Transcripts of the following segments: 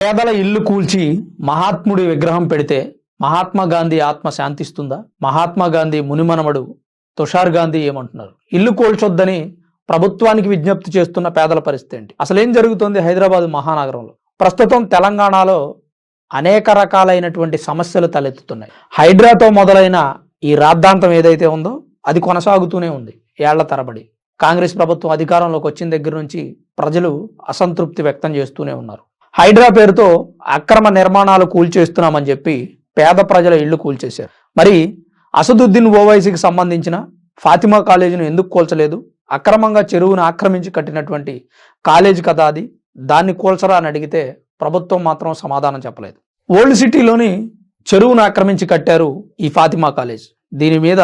పేదల ఇల్లు కూల్చి మహాత్ముడి విగ్రహం పెడితే మహాత్మా గాంధీ ఆత్మ శాంతిస్తుందా? మహాత్మా గాంధీ మునిమనమడు తుషార్ గాంధీ ఏమంటున్నారు? ఇల్లు కూల్చొద్దని ప్రభుత్వానికి విజ్ఞప్తి చేస్తున్న పేదల పరిస్థితి ఏంటి? అసలు ఏం జరుగుతోంది హైదరాబాద్ మహానగరంలో? ప్రస్తుతం తెలంగాణలో అనేక రకాలైనటువంటి సమస్యలు తలెత్తుతున్నాయి. హైడ్రాతో మొదలైన ఈ రాద్ధాంతం ఏదైతే ఉందో అది కొనసాగుతూనే ఉంది ఏళ్ల తరబడి. కాంగ్రెస్ ప్రభుత్వం అధికారంలోకి వచ్చిన దగ్గర నుంచి ప్రజలు అసంతృప్తి వ్యక్తం చేస్తూనే ఉన్నారు. హైడ్రా పేరుతో అక్రమ నిర్మాణాలు కూల్చేస్తున్నామని చెప్పి పేద ప్రజల ఇళ్లు కూల్చేశారు. మరి అసదుద్దీన్ ఓవైసీకి సంబంధించిన ఫాతిమా కాలేజీని ఎందుకు కూల్చలేదు? అక్రమంగా చెరువును ఆక్రమించి కట్టినటువంటి కాలేజీ కదా అది, దాన్ని కూల్చరా అని అడిగితే ప్రభుత్వం మాత్రం సమాధానం చెప్పలేదు. ఓల్డ్ సిటీలోని చెరువును ఆక్రమించి కట్టారు ఈ ఫాతిమా కాలేజ్. దీని మీద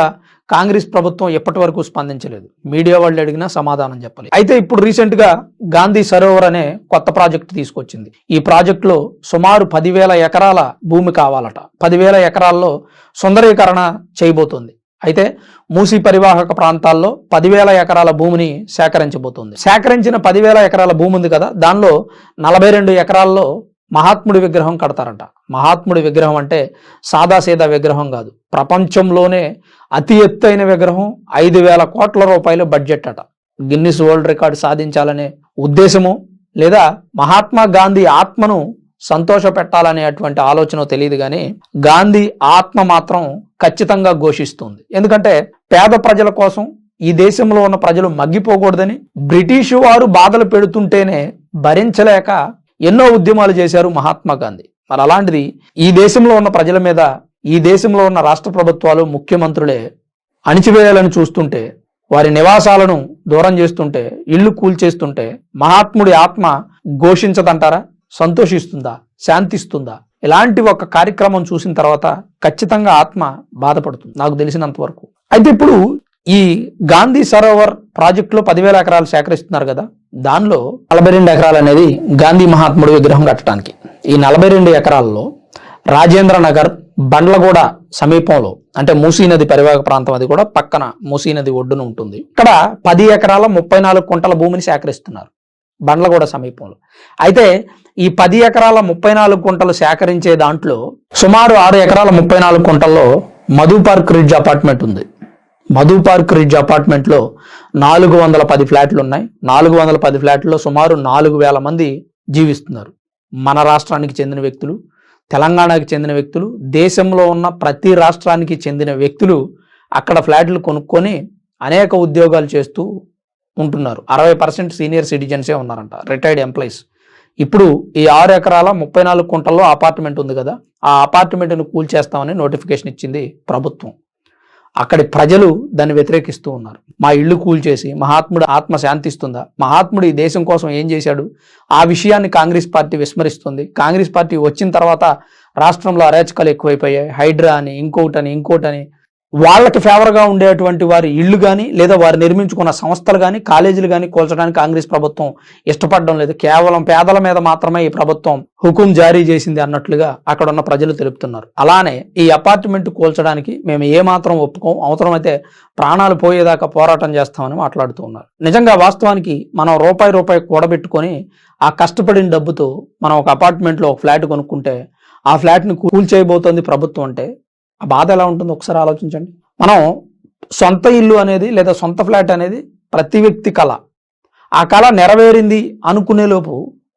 కాంగ్రెస్ ప్రభుత్వం ఎప్పటి వరకు స్పందించలేదు. మీడియా వాళ్ళు అడిగినా సమాధానం చెప్పలేదు. అయితే ఇప్పుడు రీసెంట్ గా గాంధీ సరోవర్ అనే కొత్త ప్రాజెక్టు తీసుకొచ్చింది. ఈ ప్రాజెక్టులో సుమారు 10,000 ఎకరాల భూమి కావాలట. 10,000 ఎకరాల్లో సుందరీకరణ చేయబోతోంది. అయితే మూసీ పరివాహక ప్రాంతాల్లో 10,000 ఎకరాల భూమిని సేకరించబోతోంది. సేకరించిన 10,000 ఎకరాల భూమి ఉంది కదా, దానిలో 42 ఎకరాల్లో మహాత్ముడి విగ్రహం కడతారంట. మహాత్ముడి విగ్రహం అంటే సాదాసీదా విగ్రహం కాదు, ప్రపంచంలోనే అతి ఎత్తైన విగ్రహం. 5,000 కోట్ల రూపాయలు బడ్జెట్ అట. గిన్నిస్ వరల్డ్ రికార్డు సాధించాలనే ఉద్దేశము లేదా మహాత్మా గాంధీ ఆత్మను సంతోష పెట్టాలనేటువంటి ఆలోచన తెలియదు, కానీ గాంధీ ఆత్మ మాత్రం ఖచ్చితంగా ఘోషిస్తుంది. ఎందుకంటే పేద ప్రజల కోసం ఈ దేశంలో ఉన్న ప్రజలు మగ్గిపోకూడదని బ్రిటిషు వారు బాధలు పెడుతుంటేనే భరించలేక ఎన్నో ఉద్యమాలు చేశారు మహాత్మా గాంధీ. మరి అలాంటిది ఈ దేశంలో ఉన్న ప్రజల మీద ఈ దేశంలో ఉన్న రాష్ట్ర ప్రభుత్వాలు ముఖ్యమంత్రులే అణిచివేయాలని చూస్తుంటే, వారి నివాసాలను దూరం చేస్తుంటే, ఇళ్లు కూల్చేస్తుంటే మహాత్ముడి ఆత్మ ఘోషించదంటారా? సంతోషిస్తుందా? శాంతిస్తుందా? ఇలాంటి ఒక కార్యక్రమం చూసిన తర్వాత ఖచ్చితంగా ఆత్మ బాధపడుతుంది నాకు తెలిసినంత వరకు. అయితే ఇప్పుడు ఈ గాంధీ సరోవర్ ప్రాజెక్టులో 10,000 ఎకరాలు సేకరిస్తున్నారు కదా, దానిలో 42 ఎకరాలు అనేది గాంధీ మహాత్ముడి విగ్రహం కట్టడానికి. ఈ 42 ఎకరాల్లో రాజేంద్ర నగర్, బండ్లగూడ సమీపంలో, అంటే మూసీ నది పరివాహక ప్రాంతం, అది కూడా పక్కన మూసీ నది ఒడ్డున ఉంటుంది. ఇక్కడ 10 ఎకరాల 34 కుంటల భూమిని సేకరిస్తున్నారు బండ్లగూడ సమీపంలో. అయితే ఈ 10 ఎకరాల 34 కుంటలు సేకరించే దాంట్లో సుమారు 6 ఎకరాల 34 కుంటల్లో మధు పార్క్ రిడ్జ్ అపార్ట్మెంట్ ఉంది. మధు పార్క్ రిడ్జ్ అపార్ట్మెంట్ లో 410 ఫ్లాట్లు ఉన్నాయి. 410 ఫ్లాట్లలో సుమారు 4,000 మంది జీవిస్తున్నారు. మన రాష్ట్రానికి చెందిన వ్యక్తులు, తెలంగాణకి చెందిన వ్యక్తులు, దేశంలో ఉన్న ప్రతి రాష్ట్రానికి చెందిన వ్యక్తులు అక్కడ ఫ్లాట్లు కొనుక్కొని అనేక ఉద్యోగాలు చేస్తూ ఉంటున్నారు. 60% సీనియర్ సిటిజన్సే ఉన్నారంట, రిటైర్డ్ ఎంప్లాయీస్. ఇప్పుడు ఈ 6 ఎకరాల 34 కుంటల్లో అపార్ట్మెంట్ ఉంది కదా, ఆ అపార్ట్మెంట్ను కూల్చేస్తామని నోటిఫికేషన్ ఇచ్చింది ప్రభుత్వం. అక్కడి ప్రజలు దాన్ని వ్యతిరేకిస్తూ ఉన్నారు. మా ఇళ్లు కూల్చేసి మహాత్ముడు ఆత్మ శాంతిస్తుందా? మహాత్ముడు ఈ దేశం కోసం ఏం చేశాడు? ఆ విషయాన్ని కాంగ్రెస్ పార్టీ విస్మరిస్తుంది. కాంగ్రెస్ పార్టీ వచ్చిన తర్వాత రాష్ట్రంలో అరాచకాలు ఎక్కువైపోయాయి. హైడ్రా అని, ఇంకోటని వాళ్ళకి ఫేవర్గా ఉండేటువంటి వారి ఇళ్లు కానీ లేదా వారు నిర్మించుకున్న సంస్థలు కానీ కాలేజీలు కానీ కూల్చడానికి కాంగ్రెస్ ప్రభుత్వం ఇష్టపడడం లేదు. కేవలం పేదల మీద మాత్రమే ఈ ప్రభుత్వం హుకుం జారీ చేసింది అన్నట్లుగా అక్కడ ఉన్న ప్రజలు తెలుపుతున్నారు. అలానే ఈ అపార్ట్మెంట్ కూల్చడానికి మేము ఏమాత్రం ఒప్పుకోం, అవసరమైతే ప్రాణాలు పోయేదాకా పోరాటం చేస్తామని మాట్లాడుతూ ఉన్నారు. నిజంగా వాస్తవానికి మనం రూపాయి కూడబెట్టుకొని ఆ కష్టపడిన డబ్బుతో మనం ఒక అపార్ట్మెంట్లో ఒక ఫ్లాట్ కొనుక్కుంటే ఆ ఫ్లాట్ని కూల్చేయబోతోంది ప్రభుత్వం అంటే ఆ బాధ ఎలా ఉంటుందో ఒకసారి ఆలోచించండి. మనం సొంత ఇల్లు అనేది లేదా సొంత ఫ్లాట్ అనేది ప్రతి వ్యక్తి కళ. ఆ కళ నెరవేరింది అనుకునే లోపు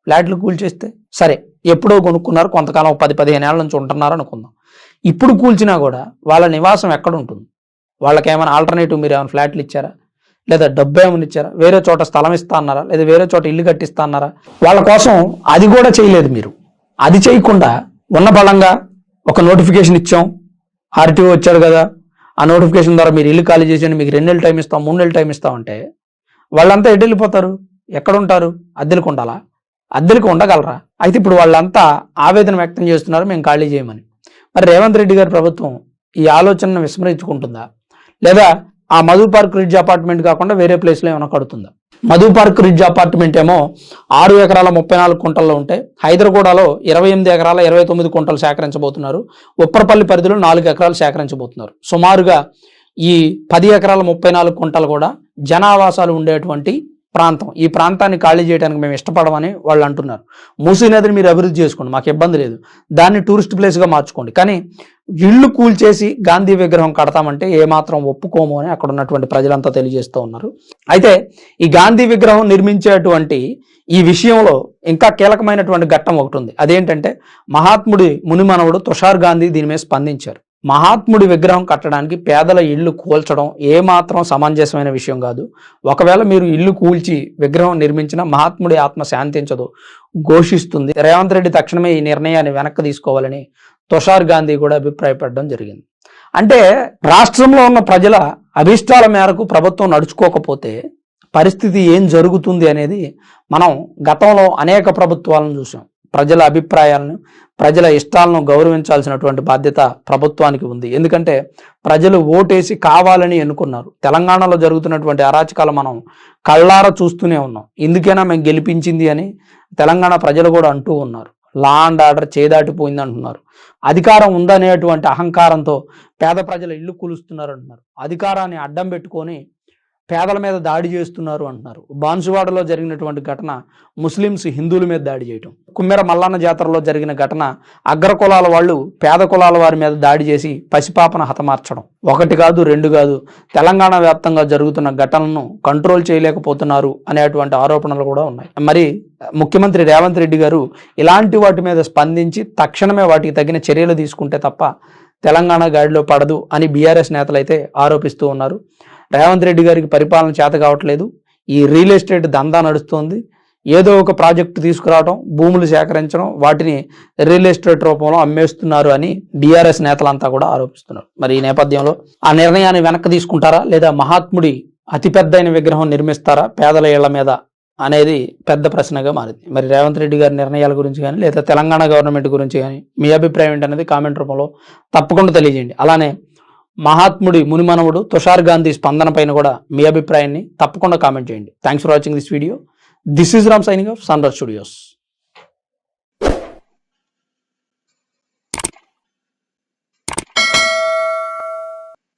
ఫ్లాట్లు కూల్చేస్తే సరే, ఎప్పుడో కొనుక్కున్నారు, కొంతకాలం 10-15 ఏళ్ళ నుంచి ఉంటున్నారు అనుకుందాం. ఇప్పుడు కూల్చినా కూడా వాళ్ళ నివాసం ఎక్కడ ఉంటుంది? వాళ్ళకి ఏమైనా ఆల్టర్నేటివ్ మీరు ఏమైనా ఫ్లాట్లు ఇచ్చారా? లేదా డబ్బు ఏమైనా ఇచ్చారా? వేరే చోట స్థలం ఇస్తా అన్నారా? లేదా వేరే చోట ఇల్లు కట్టిస్తా అన్నారా? వాళ్ళ కోసం అది కూడా చేయలేదు మీరు. అది చేయకుండా ఉన్న బలంగా ఒక నోటిఫికేషన్ ఇచ్చాం, ఆర్టీఓ వచ్చాడు కదా, ఆ నోటిఫికేషన్ ద్వారా మీరు ఇల్లు ఖాళీ చేసి మీకు 2 నెలలు టైం ఇస్తాం, 3 నెలలు టైం ఇస్తాం అంటే వాళ్ళంతా ఎటు వెళ్ళిపోతారు? ఎక్కడ ఉంటారు? అద్దెలకు ఉండాలా? అద్దెలకు ఉండగలరా? అయితే ఇప్పుడు వాళ్ళంతా ఆవేదన వ్యక్తం చేస్తున్నారు మేము ఖాళీ చేయమని. మరి రేవంత్ రెడ్డి గారి ప్రభుత్వం ఈ ఆలోచనను విస్మరించుకుంటుందా? లేదా ఆ మధు పార్క్ రిడ్జ్ అపార్ట్మెంట్ కాకుండా వేరే ప్లేస్లో ఏమైనా కడుతుందా? మధు పార్క్ రిడ్జ్ అపార్ట్మెంట్ ఏమో 6 ఎకరాల 34 కుంటల్లో ఉంటాయి. హైదరాబాద్లో 28 ఎకరాల 29 కుంటలు సేకరించబోతున్నారు. ఉప్పరపల్లి పరిధిలో 4 ఎకరాలు సేకరించబోతున్నారు. సుమారుగా ఈ 10 ఎకరాల 34 కుంటలు కూడా జనావాసాలు ఉండేటువంటి ప్రాంతం, ఈ ప్రాంతాన్ని ఖాళీ చేయడానికి మేము ఇష్టపడమని వాళ్ళు అంటున్నారు. మూసీ నదిని మీరు అభివృద్ధి చేసుకోండి, మాకు ఇబ్బంది లేదు, దాన్ని టూరిస్ట్ ప్లేస్గా మార్చుకోండి, కానీ ఇళ్ళు కూల్చేసి గాంధీ విగ్రహం కడతామంటే ఏమాత్రం ఒప్పుకోము అని అక్కడ ఉన్నటువంటి ప్రజలంతా తెలియజేస్తూ ఉన్నారు. అయితే ఈ గాంధీ విగ్రహం నిర్మించేటువంటి ఈ విషయంలో ఇంకా కీలకమైనటువంటి ఘట్టం ఒకటి ఉంది. అదేంటంటే మహాత్ముడి మునిమనవుడు తుషార్ గాంధీ దీని మీద స్పందించారు. మహాత్ముడి విగ్రహం కట్టడానికి పేదల ఇళ్ళు కూల్చడం ఏమాత్రం సమంజసమైన విషయం కాదు. ఒకవేళ మీరు ఇల్లు కూల్చి విగ్రహం నిర్మించిన మహాత్ముడి ఆత్మ శాంతించదు, ఘోషిస్తుంది. రేవంత్ రెడ్డి తక్షణమే ఈ నిర్ణయాన్ని వెనక్కి తీసుకోవాలని తుషార్ గాంధీ కూడా అభిప్రాయపడడం జరిగింది. అంటే రాష్ట్రంలో ఉన్న ప్రజల అభిష్టాల మేరకు ప్రభుత్వం నడుచుకోకపోతే పరిస్థితి ఏం జరుగుతుంది అనేది మనం గతంలో అనేక ప్రభుత్వాలను చూసాం. ప్రజల అభిప్రాయాలను, ప్రజల ఇష్టాలను గౌరవించాల్సినటువంటి బాధ్యత ప్రభుత్వానికి ఉంది. ఎందుకంటే ప్రజలు ఓటేసి కావాలని ఎన్నుకున్నారు. తెలంగాణలో జరుగుతున్నటువంటి అరాచకాలు మనం కళ్ళారా చూస్తూనే ఉన్నాం. ఇందుకైనా మేము గెలిపించింది అని తెలంగాణ ప్రజలు కూడా అంటూ ఉన్నారు. లా అండ్ ఆర్డర్ చేదాటిపోయింది అంటున్నారు. అధికారం ఉందనేటువంటి అహంకారంతో పేద ప్రజల ఇల్లు కూలుస్తున్నారు అంటున్నారు. అధికారాన్ని అడ్డం పెట్టుకొని పేదల మీద దాడి చేస్తున్నారు అంటున్నారు. బాన్సువాడలో జరిగినటువంటి ఘటన ముస్లిమ్స్ హిందువుల మీద దాడి చేయటం, కుమ్మెర మల్లన్న జాతరలో జరిగిన ఘటన అగ్ర కులాల వాళ్ళు పేద కులాల వారి మీద దాడి చేసి పసిపాపన హతమార్చడం, ఒకటి కాదు రెండు కాదు, తెలంగాణ వ్యాప్తంగా జరుగుతున్న ఘటనలను కంట్రోల్ చేయలేకపోతున్నారు అనేటువంటి ఆరోపణలు కూడా ఉన్నాయి. మరి ముఖ్యమంత్రి రేవంత్ రెడ్డి గారు ఇలాంటి వాటి మీద స్పందించి తక్షణమే వాటికి తగిన చర్యలు తీసుకుంటే తప్ప తెలంగాణ గాడిలో పడదు అని బీఆర్ఎస్ నేతలు అయితే ఆరోపిస్తూ ఉన్నారు. రేవంత్ రెడ్డి గారికి పరిపాలన చేత కావట్లేదు, ఈ రియల్ ఎస్టేట్ దందా నడుస్తుంది, ఏదో ఒక ప్రాజెక్టు తీసుకురావడం, భూములు సేకరించడం, వాటిని రియల్ ఎస్టేట్ రూపంలో అమ్మేస్తున్నారు అని బీఆర్ఎస్ నేతలంతా కూడా ఆరోపిస్తున్నారు. మరి ఈ నేపథ్యంలో ఆ నిర్ణయాన్ని వెనక్కి తీసుకుంటారా, లేదా మహాత్ముడి అతిపెద్దైన విగ్రహం నిర్మిస్తారా పేదల ఇళ్ల మీద అనేది పెద్ద ప్రశ్నగా మారింది. మరి రేవంత్ రెడ్డి గారి నిర్ణయాల గురించి కానీ లేదా తెలంగాణ గవర్నమెంట్ గురించి కానీ మీ అభిప్రాయం ఏంటనేది కామెంట్ రూపంలో తప్పకుండా తెలియజేయండి. అలానే మహాత్ముడి మునిమనవుడు తుషార్ గాంధీ స్పందన పైన కూడా మీ అభిప్రాయాన్ని తప్పకుండా కామెంట్ చేయండి. Thanks for watching this video. This is Ram signing off sunrise studios.